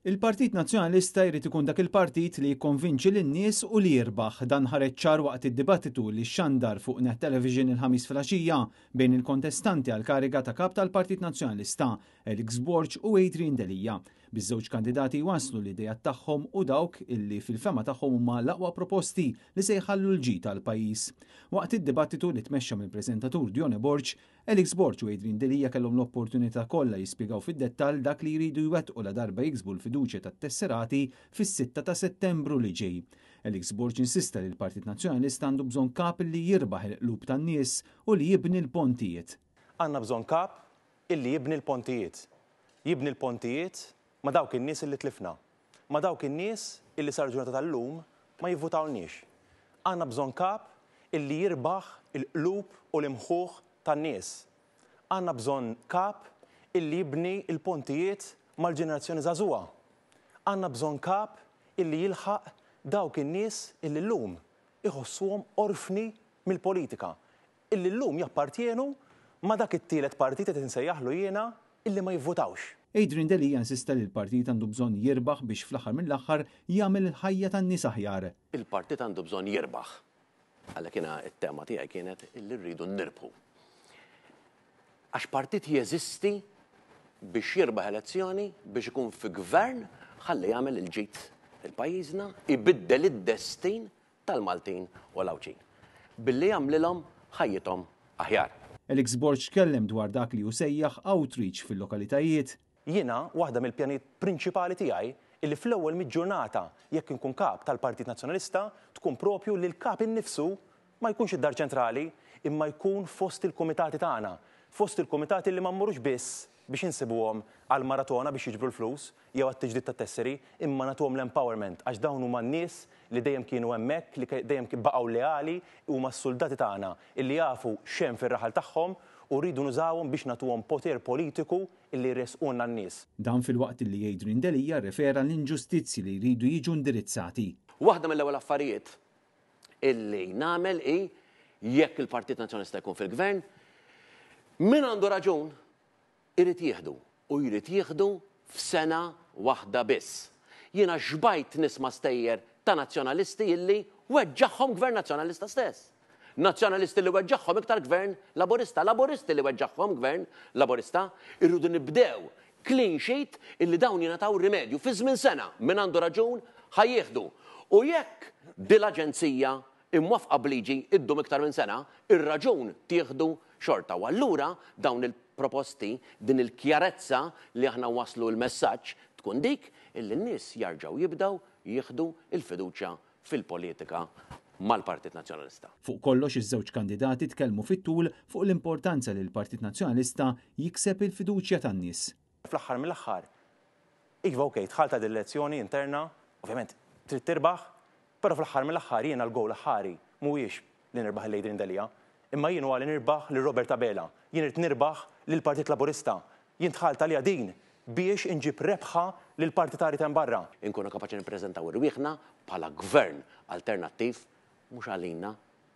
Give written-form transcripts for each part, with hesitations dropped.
Il-Partit Nazzjonalista jrid ikun dak il-partit li jikkonvinċi lin-nies u li jirbaħ. Dan ħareġ ċar waqt id-dibattitu li xandar fuq Net Television il-ħamis filgħaxija bejn il-kontestanti għal kariga ta' kap tal-Partit Nazzjonalista, Alex Borg u Adrian Delija. Biż-żewġ kandidati waslu l-idejat tagħhom u dawk illi fil-fema tagħhom huma l-aqwa proposti li se jħallu l-ġid tal-pajjiż. Waqt id-dibattitu li tmexxa mill-preżentatur Dione Borg, Alex Borg u Adrian Delija kellhom l-opportunità kollha jispjegaw fid-dettall dak li jridu jwettqu la darba jiksbu l-fiduċja tat-tesserati fis-6 ta' Settembru li ġej. Alex Borg insista li l-Partit Nazzjonalista għandu bżonn kap li jirbaħ il-qlub tan-nies u li jibni l-pontijiet. Għandna bżonn kap illi jibni l-pontijiet. Jibni l-pontijiet ma dawk in-nies illi tlifna, ma dawk in-nies illi sar ġurnata tal-lum ma jivvutawniex. Għandna bżonn kap illi jirbaħ il-qlub u l-imħuħ tan-nies. Għandna bżonn kap illi jibni l-pontijiet mal-ġenerazzjoni żagħżugħa. Għandna bżonn kap illi jilħaq dawk in-nies illi llum iħossuhom orfni mill-politika, illi llum jappartjenu ma dak it-tielet partit qed insejjaħlu jiena illi ma jivvutawx. Adrian Delija insista li l-partit għandu bżonn jirbaħ biex fl-aħħar mill-aħħar jagħmel il-ħajja tan-nies aħjar. Il-partit għandu bżonn jirbaħ. Għalhekk jiena t-tema tiegħi kienet illi rridu nirbħu. Għax partit jeżisti biex jirbaħ elezzjoni biex ikun fi gvern ħalli jagħmel il-ġid il-pajjiżna ibiddel id-destin tal-Maltin u l-Awċin billi jagħmlilhom ħajjithom aħjar. Alex Borg kellem dwar dak li sejjaħ outreach fil-lokalitajiet. Jiena waħda mill-pjanijiet prinċipali tiegħi illi fl-ewwel mid-ġurnata jekk inkun kap tal-Partit Nazzjonalista tkun propju li l-kap innifsu ma jkunx id-dar ċentrali imma jkun fost il-kumitati tagħna, fost il-kumitati li ma mmorrux biss biex insibuhom għal maratona biex jiġbru l-flus jew għat-tiġdid tat-tesseri imma nagħtuhom l-empowerment għax dawn huma n-nies li dejjem kienu hemmhekk li dejjem baqgħu leali huma s-soldati tagħna illi jafu x'hemm fir-raħal tagħhom u rridu nużawhom biex nagħtuhom poter politiku illi jresqulna n-nies. Dan fil-waqt li Adrian Delija rrefera l-inġustizzji li jridu jiġu indirizzati. Waħda mill-ewwel affarijiet illi nagħmel hi jekk il-Partit Nazzjonalista jkun fil-gvern, min għandu raġun irid jieħdu u jrid jieħdu f'sena waħda biss. Jiena xbajt nisma' stejjer ta' nazzjonalisti illi weġġaħħom gvern nazzjonalista stess. Nazzjonalisti li weġġaħħom iktar gvern laborista, laboristi li weġġaħħom gvern laborista, irridu nibdew clean sheet illi dawn jingħataw rimedju fi żmien sena min għandu raġun ħajjieħdu. U jekk din l-aġenzija imwafqa bliġi iddum iktar minn sena, ir-raġun tieħdu xorta. U allura dawn il-proposti din il-kjarezza li aħna waslu l-messaġġ tkun dik illi n-nies jarġgħu jibdew jieħdu il-fiduċja fil-politika mal-Partit Nazzjonalista. Fuq kollox iż-żewġ kandidati tkellmu fit-tul fuq l-importanza li l-Partit Nazzjonalista jikseb il-fiduċja tan-nies. Fl-aħħar mill-aħħar, iva okej, tħalta d-elezzjoni interna, ovvjament trid tirbaħ, però fl-aħħar mill-aħħar jiena l-gowl aħħari mhuwiex li nirbaħ l-Adrian Delija, imma jien huwa li nirbaħ lil Robert Abela, jien irid nirbaħ lill-Partit Laburista, jien tħalta li din biex inġib rebħa lil partitari ta' barra. Inkunu kapaċi nippreżentaw irwieħna bħala gvern alternattiv mhux għalina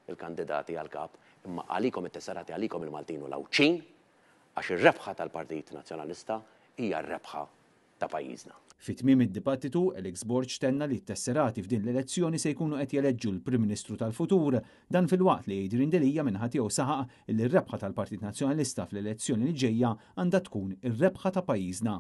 il-kandidati għal-kap, imma għalikom it-tesserati għalikom il-Maltin u l-Awċin, għax ir-rebħa tal-Partit Nazzjonalista hija r-rebħa ta' pajjiżna. Fit-tmiem id-dibattitu, Alex Borg tenna li t-tesserati f'din l-elezzjoni se jkunu qed jeleġġu l-Prim Ministru tal-futur, dan fil-waqt li Adrian Delija minħat jew saħaq li r-rebħa tal-Partit Nazzjonalista fl-elezzjoni li ġejja għandha tkun ir-rebħa ta' pajjiżna.